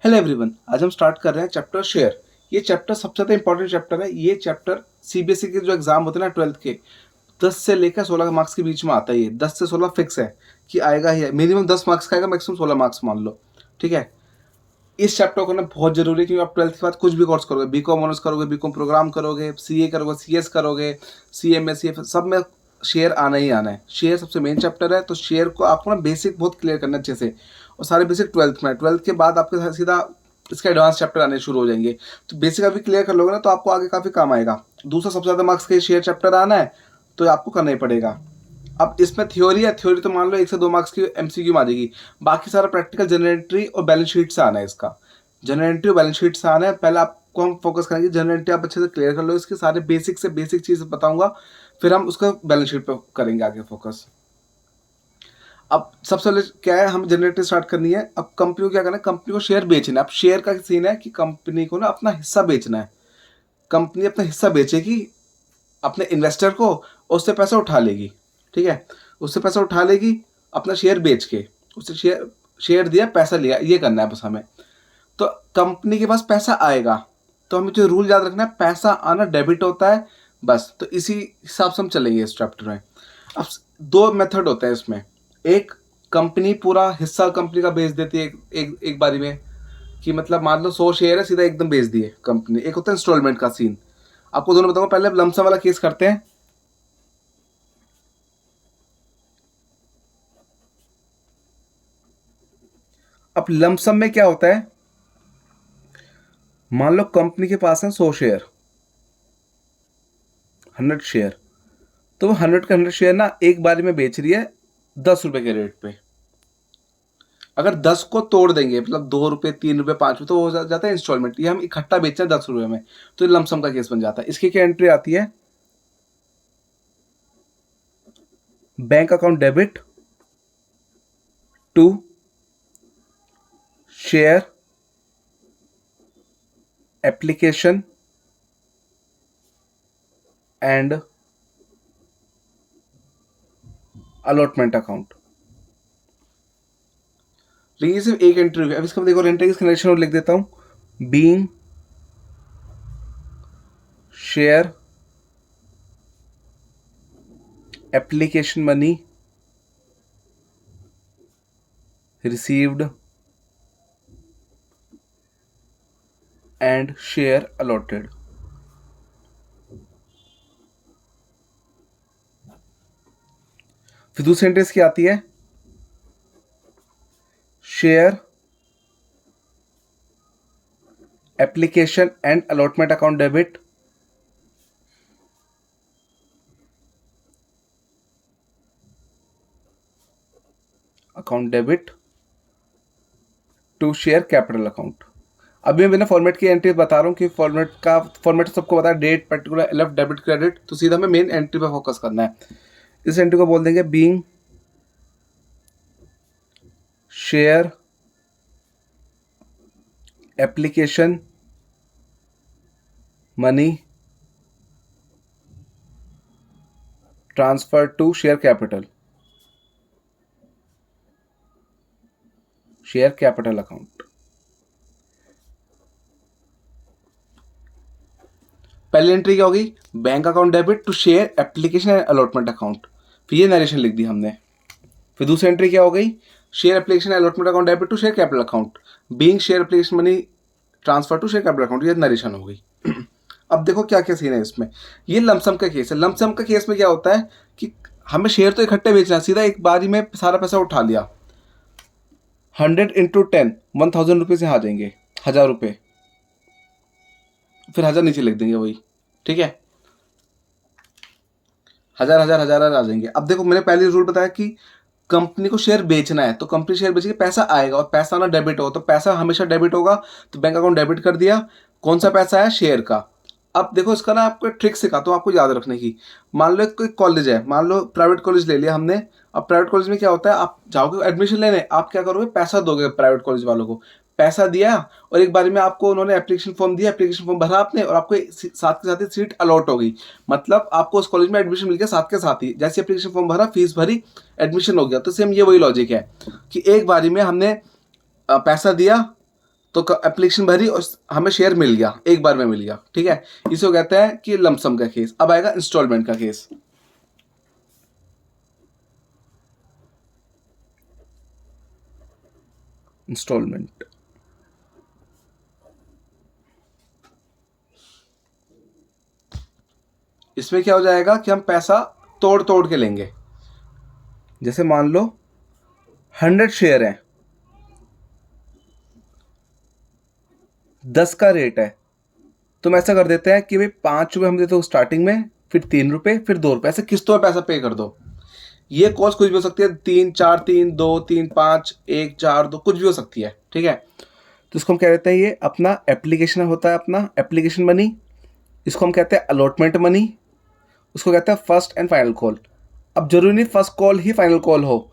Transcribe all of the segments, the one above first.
Hello everyone, आज हम start कर रहे हैं चैप्टर शेयर। ये चैप्टर सबसे ज़्यादा इंपॉर्टेंट चैप्टर है। ये चैप्टर सीबीएसई के जो एग्जाम होते हैं ना 12th के 10 से लेकर 16 मार्क्स के बीच में आता है। ये 10 से 16 फिक्स है कि आएगा ही है। मिनिमम 10 मार्क्स का आएगा, मैक्सिमम 16 मार्क्स मान लो। ठीक है, इस चैप्टर को करना बहुत जरूरी है क्योंकि आप 12th के बाद कुछ भी कोर्स करोगे, बीकॉम ऑनर्स करोगे, बीकॉम प्रोग्राम करोगे, सीए करोगे, सीएस करोगे, सीएमए सीएफ, सब में शेयर आना ही आना है। शेयर सबसे मेन चैप्टर है, तो शेयर को आपको ना बेसिक बहुत क्लियर करना अच्छे से। और सारे बेसिक 12th में, 12th के बाद आपके सीधा इसके एडवांस चैप्टर आने शुरू हो जाएंगे। तो बेसिक अभी क्लियर कर लोगे ना तो आपको आगे काफ़ी काम आएगा। दूसरा सबसे ज़्यादा मार्क्स का शेयर चैप्टर आना है तो आपको करना ही पड़ेगा। अब इसमें थ्योरी है, थ्योरी तो मान लो 1 से 2 मार्क्स की एमसीक्यू में आ जाएगी। बाकी सारा प्रैक्टिकल जनरल एंट्री और बैलेंस शीट से आना है। इसका जनरल एंट्री और बैलेंस शीट से आना है। पहले आपको हम फोकस करेंगे जनरल एंट्री, आप अच्छे से क्लियर कर लो, इसके सारे बेसिक से बेसिक चीज़ बताऊंगा, फिर हम उसका बैलेंस शीट पर करेंगे आगे फोकस। अब सबसे पहले क्या है, हम जनरेटर स्टार्ट करनी है। अब कंपनी को क्या करना है, कंपनी को शेयर बेचना है। अब शेयर का सीन है कि कंपनी को ना अपना हिस्सा बेचना है। कंपनी अपना हिस्सा बेचेगी अपने इन्वेस्टर को, उससे पैसा उठा लेगी। ठीक है, उससे पैसा उठा लेगी अपना शेयर बेच के। उससे शेयर दिया, पैसा लिया, ये करना है बस हमें। तो कंपनी के पास पैसा आएगा तो हमें जो रूल याद रखना है, पैसा आना डेबिट होता है बस। तो इसी हिसाब से हम चलेंगे इस चैप्टर में। अब 2 मेथड होते हैं इसमें। एक, कंपनी पूरा हिस्सा कंपनी का बेच देती है एक बारी में, कि मतलब मान लो 100 शेयर है, सीधा एकदम बेच दिए कंपनी। एक होता है इंस्टॉलमेंट का सीन। आपको दोनों बताऊंगा। पहले लमसम वाला केस करते हैं। अब लमसम में क्या होता है, मान लो कंपनी के पास है 100 शेयर, 100 शेयर। तो वो 100 का 100 शेयर ना एक बारी में बेच रही है 10 रुपए के रेट पे। अगर 10 को तोड़ देंगे, मतलब 2 रुपए, 3 रुपए, 5 रुपए, तो हो जाता है इंस्टॉलमेंट। ये हम इकट्ठा बेच रहे हैं 10 रुपए में, तो लमसम का केस बन जाता है। इसकी क्या एंट्री आती है, bank account debit to share application and allotment account. लेकिन ये सिर्फ एक एंट्री है। अब इसका देखो एंट्री कनेक्शन और लिख देता हूं, being share application money received and share allotted. फिर दूसरी एंट्री की आती है, share application and allotment account debit to share capital account. अभी मैं बिना फॉर्मेट की एंट्री बता रहा हूँ कि फॉर्मेट सबको पता है, date, particular, LF, debit, credit. तो सीधा हमें मेन एंट्री पे फोकस करना है। इस एंट्री को बोल देंगे being share application money transfer to share capital account. पहली एंट्री क्या होगी, bank account debit to share application and allotment account. फिर ये नरेशन लिख दी हमने। फिर दूसरी एंट्री क्या हो गई, share application allotment account debit to share capital account, being share application money transfer to share capital account. ये नरेशन हो गई। अब देखो क्या क्या सीन है इसमें। ये लमसम का केस है। लमसम का केस में क्या होता है कि हमें शेयर तो इकट्ठे बेचना है, सीधा एक बारी में सारा पैसा उठा लिया। 100 इंटू 10, 1000 रुपये से आ जाएंगे 1000 रुपये। फिर 1000 नीचे लिख देंगे वही। ठीक है, 1000 1000 1000 आ जाएंगे। अब देखो मैंने पहले रूल बताया कि कंपनी को शेयर बेचना है, तो कंपनी शेयर बेचेगी, पैसा आएगा, और पैसा ना डेबिट हो, तो पैसा हमेशा डेबिट होगा। तो बैंक अकाउंट डेबिट कर दिया। कौन सा पैसा है, शेयर का। अब देखो इसका ना आपको ट्रिक सिखाता हूँ आपको याद रखने की। मान लो कोई कॉलेज है, मान लो प्राइवेट कॉलेज ले लिया हमने। अब प्राइवेट कॉलेज में क्या होता है, आप जाओगे एडमिशन लेने, आप क्या करोगे, पैसा दोगे प्राइवेट कॉलेज वालों को। पैसा दिया और एक बार में आपको उन्होंने एप्लीकेशन फॉर्म दिया, एप्लीकेशन फॉर्म भरा आपने, और आपको साथ के साथ ही सीट अलॉट हो गई। मतलब आपको उस कॉलेज में एडमिशन मिल गया साथ के साथ ही। जैसे एप्लीकेशन फॉर्म भरा, फीस भरी, एडमिशन हो गया। तो सेम ये वही लॉजिक है कि एक बारी में हमने पैसा दिया, तो एप्लीकेशन भरी और हमें शेयर मिल गया, एक बार में मिल गया, ठीक है। इसको कहते हैं कि लमसम का केस। अब आएगा इंस्टॉलमेंट का केस। इंस्टॉलमेंट, इसमें क्या हो जाएगा कि हम पैसा तोड़ तोड़ के लेंगे। जैसे मान लो 100 शेयर हैं, 10 का रेट है, तो हम ऐसा कर देते हैं कि भाई 5 रुपये हम देते हो स्टार्टिंग में, फिर 3 रुपये, फिर 2 रुपये, ऐसे किस्तों में पैसा पे कर दो। ये कॉस्ट कुछ भी हो सकती है, 3 4 3 2 3 5 1 4 2, कुछ भी हो सकती है, ठीक है। तो इसको हम कह देते हैं, ये अपना एप्लीकेशन होता है, अपना एप्लीकेशन मनी। इसको हम कहते हैं अलॉटमेंट मनी। उसको कहते हैं फर्स्ट एंड फाइनल कॉल। अब जरूरी नहीं फर्स्ट कॉल ही फाइनल कॉल हो,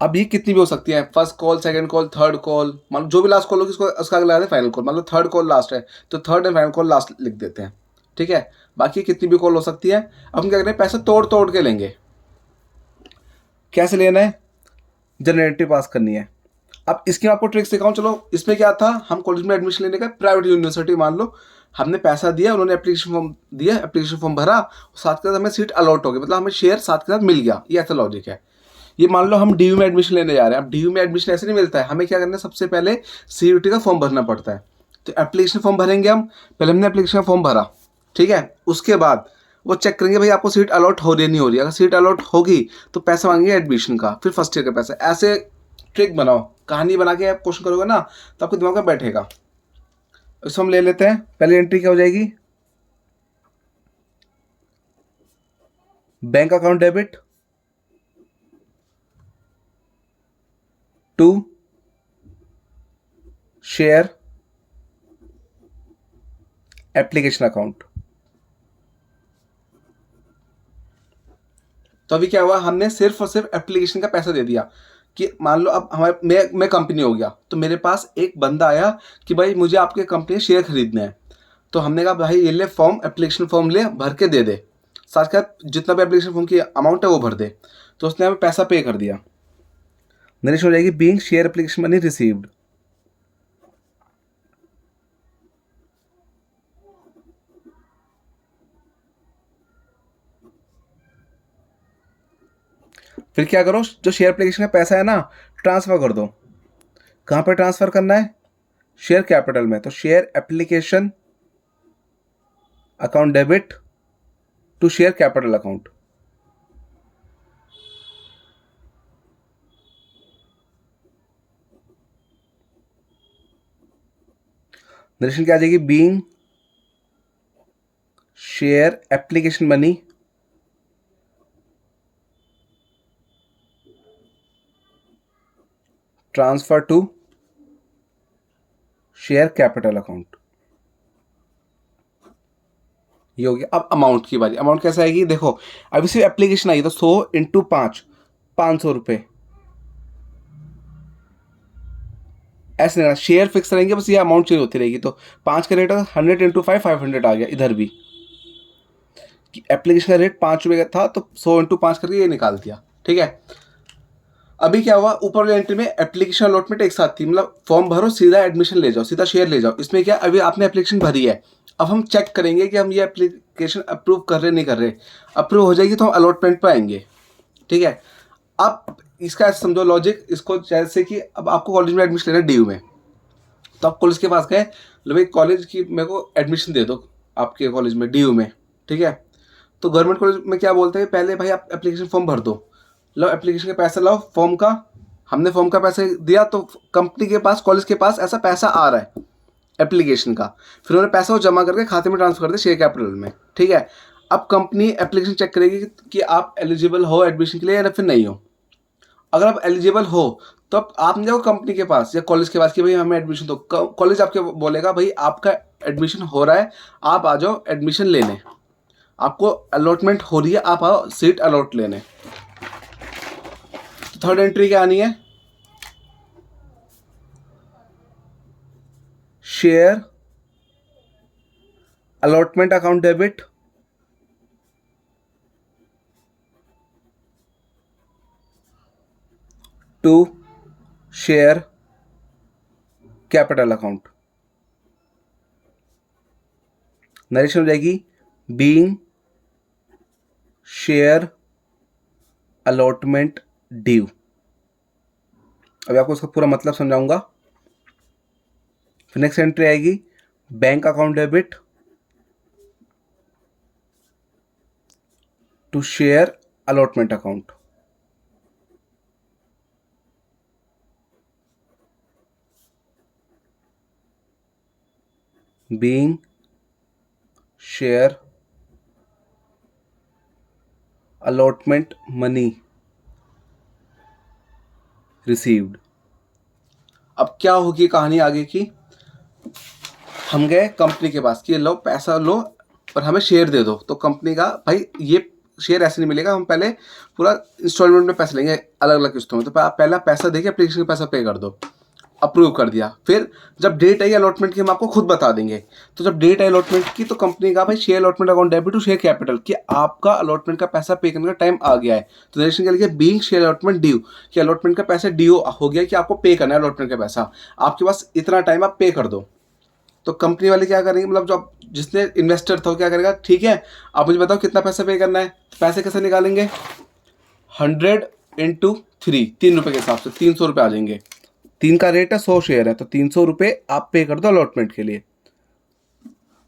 अब ये कितनी भी हो सकती है, first call, second call, third call, मान लो जो भी लास्ट कॉल होगी उसको उसका अगला है फाइनल कॉल। मान लो थर्ड कॉल लास्ट है तो third and final call last लिख देते हैं, ठीक है। बाकी कितनी भी कॉल हो सकती है। अब हम क्या करें, पैसे तोड़ तोड़ के लेंगे। कैसे लेना है, जनरेटिव पास करनी है। अब इसकी मैं आपको ट्रिक्स दिखाऊं। चलो, इसमें क्या था, हम कॉलेज में एडमिशन लेने का, प्राइवेट यूनिवर्सिटी मान लो, हमने पैसा दिया, उन्होंने एप्लीकेशन फॉर्म दिया, एप्लीकेशन फॉर्म भरा, साथ के साथ हमें सीट अलॉट हो गई, मतलब हमें शेयर साथ के साथ मिल गया। ये ऐसा लॉजिक है। ये मान लो हम डीयू में एडमिशन लेने जा रहे हैं। अब डीयू में एडमिशन ऐसे नहीं मिलता है, हमें क्या करना है, सबसे पहले सीयूटी का फॉर्म भरना पड़ता है। तो एप्लीकेशन फॉर्म भरेंगे हम, पहले हमने एप्लीकेशन फॉर्म भरा, ठीक है। उसके बाद वो चेक करेंगे भाई आपको सीट अलॉट हो रही है नहीं हो रही है। अगर सीट अलॉट होगी तो पैसा मांगेंगे एडमिशन का, फिर फर्स्ट ईयर का पैसा। ऐसे ट्रिक बनाओ, कहानी बना के आप क्वेश्चन करोगे ना तो आपके दिमाग में बैठेगा। इसको हम ले लेते हैं। पहली एंट्री क्या हो जाएगी, bank account debit to share application account. तो अभी क्या हुआ, हमने सिर्फ और सिर्फ एप्लीकेशन का पैसा दे दिया। कि मान लो अब हमारे मैं कंपनी हो गया, तो मेरे पास एक बंदा आया कि भाई मुझे आपके कंपनी शेयर खरीदने हैं। तो हमने कहा भाई ये ले फॉर्म, एप्लीकेशन फॉर्म ले, भर के दे दे, साथ साथ जितना भी एप्लीकेशन फॉर्म की अमाउंट है वो भर दे। तो उसने हमें पैसा पे कर दिया। नरेश हो जाएगी being share application money received. फिर क्या करो, जो शेयर एप्लीकेशन का पैसा है ना, ट्रांसफर कर दो। कहाँ पर ट्रांसफर करना है, शेयर कैपिटल में। तो share application account debit to share capital account. Narration क्या आ जाएगी, being share application money transfer to share capital account. ये हो गया। अब अमाउंट की बारी। अमाउंट कैसे आएगी, देखो अभी सिर्फ एप्लीकेशन आई तो 100 इंटू 5, 500 रुपये। ऐसे नहीं, शेयर फिक्स रहेंगे, बस ये अमाउंट चेंज होती रहेगी। तो 5 का रेट 100 इंटू 5, 500 आ गया। इधर भी एप्लीकेशन का रेट 5 रुपये का था, तो 100 इंटू 5 करके ये निकाल दिया, ठीक है। अभी क्या हुआ, ऊपर वाली एंट्री में एप्लीकेशन अलॉटमेंट एक साथ थी, मतलब फॉर्म भरो सीधा एडमिशन ले जाओ, सीधा शेयर ले जाओ। इसमें क्या, अभी आपने एप्लीकेशन भरी है, अब हम चेक करेंगे कि हम ये एप्लीकेशन अप्रूव कर रहे नहीं कर रहे। अप्रूव हो जाएगी तो हम अलॉटमेंट पे आएंगे, ठीक है। अब इसका ऐसे समझो लॉजिक, इसको जैसे कि अब आपको कॉलेज में एडमिशन लेना है डीयू में, तो आप कॉलेज के पास गए, लो भाई कॉलेज की मेरे को एडमिशन दे दो आपके कॉलेज में डीयू में, ठीक है। तो गवर्नमेंट कॉलेज में क्या बोलते हैं, पहले भाई आप एप्लीकेशन फॉर्म भर दो, लो एप्लीकेशन का पैसा लाओ फॉर्म का। हमने फॉर्म का पैसा दिया तो कंपनी के पास, कॉलेज के पास ऐसा पैसा आ रहा है एप्लीकेशन का, फिर उन्होंने पैसा वो जमा करके खाते में ट्रांसफर कर दे शेयर कैपिटल में, ठीक है। अब कंपनी एप्लीकेशन चेक करेगी कि आप एलिजिबल हो एडमिशन के लिए या फिर नहीं हो। अगर आप एलिजिबल हो तो आप जाओ कंपनी के पास या कॉलेज के पास कि भाई हमें एडमिशन दो। कॉलेज आपके बोलेगा भाई आपका एडमिशन हो रहा है, आप आ जाओ एडमिशन लेने, आपको अलॉटमेंट हो रही है, आप आओ सीट अलॉट लेने। तो थर्ड एंट्री क्या आनी है, share allotment account debit to share capital account. Narration हो जाएगी बीइंग शेयर अलॉटमेंट ड्यू। अभी आपको उसका पूरा मतलब समझाऊंगा। फिर नेक्स्ट एंट्री आएगी bank account debit to share allotment account. Being share allotment money received. अब क्या होगी कहानी आगे की, हम गए कंपनी के पास कि लो पैसा लो और हमें शेयर दे दो। तो कंपनी का भाई ये शेयर ऐसे नहीं मिलेगा, हम पहले पूरा इंस्टॉलमेंट में पैसे लेंगे अलग अलग किस्तों में। तो पहला पैसा देके एप्लीकेशन का पैसा पे कर दो। अप्रूव कर दिया। फिर जब डेट आई अलॉटमेंट की हम आपको खुद बता देंगे। तो जब डेट आई अलॉटमेंट की तो कंपनी का भाई share allotment account debit to share capital कि आपका अलॉटमेंट का पैसा पे करने का टाइम आ गया है। तो नरेशन क्या लिखिए बीइंग शेयर अलॉटमेंट ड्यू कि अलॉटमेंट का पैसा ड्यू हो गया कि आपको पे करना है अलॉटमेंट का पैसा, आपके पास इतना टाइम आप पे कर दो। तो कंपनी वाले क्या करेंगे, मतलब जो जिसने इन्वेस्टर था वो क्या करेगा, ठीक है आप मुझे बताओ कितना पैसा पे करना है। तो पैसे कैसे निकालेंगे, 100 इंटू 3 रुपये के हिसाब से 300 रुपये आ जाएंगे। 3 का रेट है, 100 शेयर है, तो 300 रुपये आप पे कर दो अलॉटमेंट के लिए।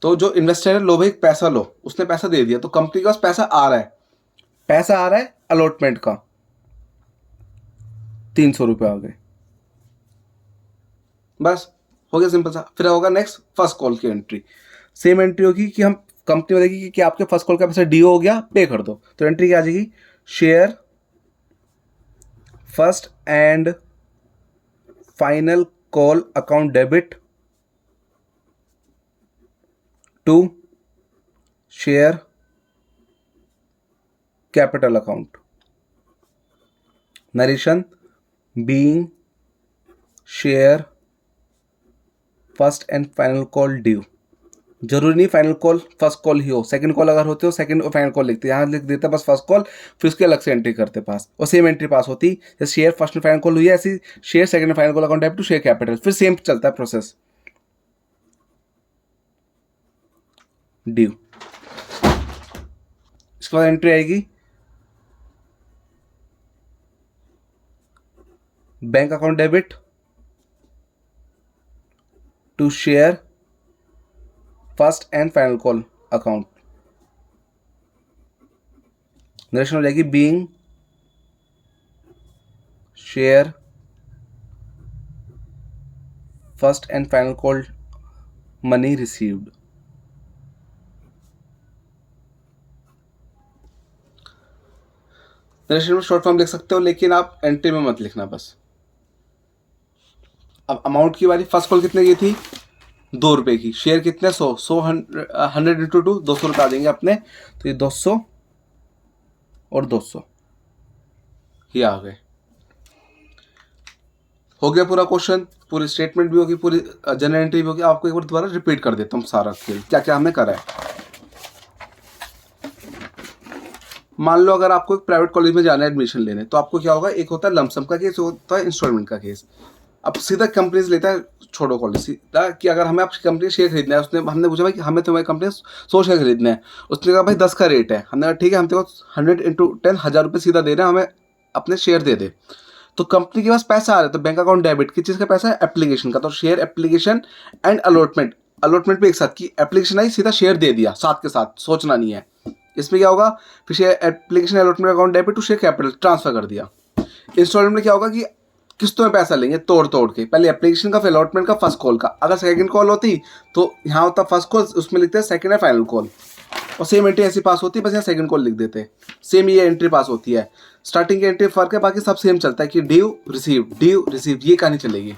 तो जो इन्वेस्टर है लो भाई पैसा लो, उसने पैसा दे दिया। तो कंपनी के पास पैसा आ रहा है, पैसा आ रहा है अलॉटमेंट का 300 रुपये आ गए, बस हो गया सिंपल सा। फिर होगा नेक्स्ट फर्स्ट कॉल की एंट्री। सेम एंट्री होगी कि हम कंपनी बोलेगी कि आपके फर्स्ट कॉल का पैसा ड्यू हो गया, पे कर दो। तो एंट्री क्या आ जाएगी, share first and final call account debit to share capital account. Narration being share first and final call due. जरूरी नहीं फाइनल कॉल फर्स्ट कॉल ही हो, सेकंड कॉल अगर होते हो सेकंड और फाइनल कॉल लिखते, यहाँ लिख देते बस फर्स्ट कॉल, फिर उसकी अलग से एंट्री करते पास, और सेम एंट्री पास होती जैसे share first and final call हुई है ऐसी share second and final call account debit to share capital, फिर सेम चलता है प्रोसेस ड्यू। इसके बाद एंट्री आएगी bank account debit to share first and final call account. Narration हो जाएगी being share first and final call money received. Narration में short form लिख सकते हो, लेकिन आप एंट्री में मत लिखना बस। अब अमाउंट की बारी, फर्स्ट कॉल कितने की थी, 2 रुपये की, शेयर कितने 100 100 इंटू 2 200 रुपये आ जाएंगे अपने। तो ये 200 और 200 ये आ गए। हो गया पूरा क्वेश्चन, पूरी स्टेटमेंट भी होगी, पूरी जनरल एंट्री भी होगी। आपको एक बार दोबारा रिपीट कर देता हूँ सारा खेल क्या क्या हमने करा है। मान लो अगर आपको एक प्राइवेट कॉलेज में जाना है एडमिशन लेने, तो आपको क्या होगा, एक होता है लमसम का केस, होता है इंस्टॉलमेंट का केस। अब सीधा कंपनी से लेता है छोड़ो कॉलेज, सीधा कि अगर हमें आपकी कंपनी शेयर खरीदना है, उसने हमने पूछा भाई कि हमें तुम्हारी कंपनी 100 शेयर खरीदना है, उसने कहा भाई 10 का रेट है। हमने कहा ठीक है, हम तेरे को 100 इंटू 10 1000 रुपये सीधा दे रहे हैं, हमें अपने शेयर दे दे। तो कंपनी के पास पैसा आ रहा है, तो बैंक अकाउंट डेबिट किस चीज़ का पैसा है, एप्लीकेशन का। तो share application and allotment, allotment भी एक साथ की, एप्लीकेशन आई सीधा शेयर दे दिया साथ के साथ, सोचना नहीं है। इसमें क्या होगा, फिर share application allotment account debit to share capital transfer कर दिया। इंस्टॉलमेंट में क्या होगा कि किस्तों में पैसा लेंगे तोड़ तोड़ के, पहले एप्लीकेशन का, फिर अलॉटमेंट का, फर्स्ट कॉल का। अगर सेकंड कॉल होती तो यहाँ होता फर्स्ट कॉल, उसमें लिखते हैं सेकंड है फाइनल कॉल, और सेम एंट्री ऐसी पास होती है, बस यहाँ सेकंड कॉल लिख देते हैं, सेम ये एंट्री पास होती है। स्टार्टिंग की एंट्री फर्क है, बाकी सब सेम चलता है कि ड्यू रिसीव ये कहानी चलेगी।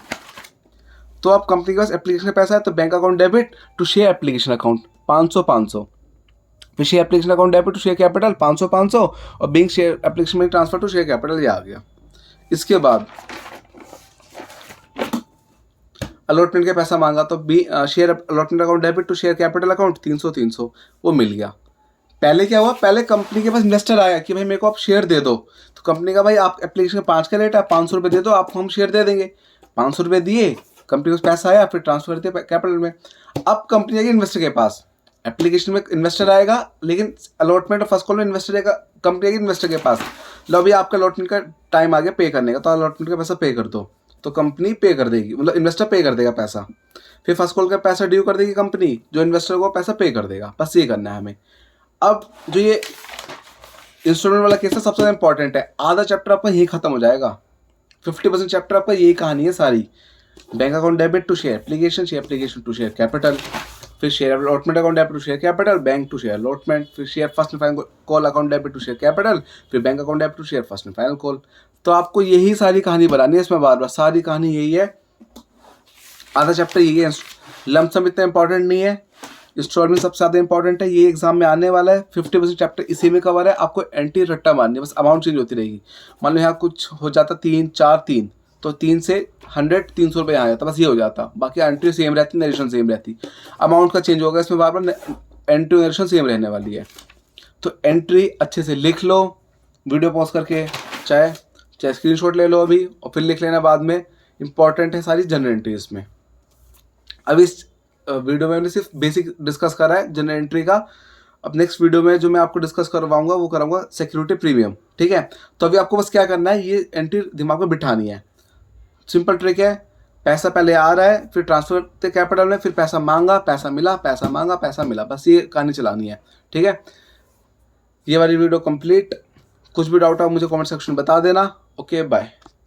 तो आप कंपनी के पास एप्लीकेशन का पैसा है तो bank account debit to share application account 500, फिर share application account debit to share capital 500, और बैंक शेयर एप्लीकेशन में ट्रांसफर टू शेयर कैपिटल ये आ गया। इसके बाद अलॉटमेंट का पैसा मांगा, तो share allotment account debit to share capital account 300 वो मिल गया। पहले क्या हुआ, पहले कंपनी के पास इन्वेस्टर आया कि भाई मेरे को आप शेयर दे दो। तो कंपनी का भाई आप एप्लीकेशन 5 का रेट है, 500 रुपये दे दो, आपको हम शेयर दे देंगे। 500 रुपये दिए, कंपनी को पैसा आया, फिर ट्रांसफर कर दिया कैपिटल में। अब कंपनी आएगी इन्वेस्टर के पास, एप्लीकेशन में इन्वेस्टर आएगा, लेकिन अलॉटमेंट और फर्स्ट कॉल में इन्वेस्टर आएगा, कंपनी आएगी इन्वेस्टर के पास, लो अभी आपका अलॉटमेंट का टाइम आ गया पे करने का, तो अलॉटमेंट का पैसा पे कर दो, तो कंपनी पे कर देगी, मतलब इन्वेस्टर पे कर देगा पैसा, फिर फर्स्ट कॉल का पैसा ड्यू कर देगी कंपनी, जो इन्वेस्टर को पैसा पे कर देगा। बस ये करना है हमें। अब जो ये इंस्टॉलमेंट वाला केस है सबसे ज़्यादा इंपॉर्टेंट है, आधा चैप्टर आपका यही खत्म हो जाएगा, 50% चैप्टर आपका यही कहानी है सारी। Bank account debit to share application to share capital, फिर share allotment account debit to share capital, bank to share allotment, फिर share first and final call account debit to share capital, फिर bank account debit to share first and final call. तो आपको यही सारी कहानी बनानी है इसमें, बार बार सारी कहानी यही है, आधा चैप्टर यही है। लमसम इतना इंपॉर्टेंट नहीं है, इंस्टॉलमेंट सबसे ज़्यादा इंपॉर्टेंट है, ये एग्जाम में आने वाला है। 50% चैप्टर इसी में कवर है, आपको एंटी रट्टा मारनी है, बस अमाउंट चेंज होती रहेगी। मान लो यहाँ कुछ हो जाता 3 4 3, तो 3 से 100 300 रुपये यहाँ जाता, बस ये हो जाता, बाकी एंट्री सेम रहती, नरेशन सेम रहती, अमाउंट का चेंज होगा इसमें, बार बार एंट्री नरेशन सेम रहने वाली है। तो एंट्री अच्छे से लिख लो, वीडियो पॉज करके, चाहे स्क्रीनशॉट ले लो अभी और फिर लिख लेना बाद में, इंपॉर्टेंट है सारी जनरल एंट्री इसमें। अब इस वीडियो में मैंने सिर्फ बेसिक डिस्कस करा है जनरल एंट्री का। अब नेक्स्ट वीडियो में जो मैं आपको डिस्कस करवाऊंगा वो कराऊंगा सिक्योरिटी प्रीमियम, ठीक है। तो अभी आपको बस क्या करना है, ये एंट्री दिमाग में बिठानी है, सिंपल ट्रिक है। पैसा पहले आ रहा है, फिर ट्रांसफर कैपिटल में, फिर पैसा मांगा, पैसा मिला, पैसा मांगा, पैसा मिला, बस ये कहानी चलानी है, ठीक है। ये वाली वीडियो कंप्लीट। कुछ भी डाउट हो मुझे कमेंट सेक्शन में बता देना। Okay bye.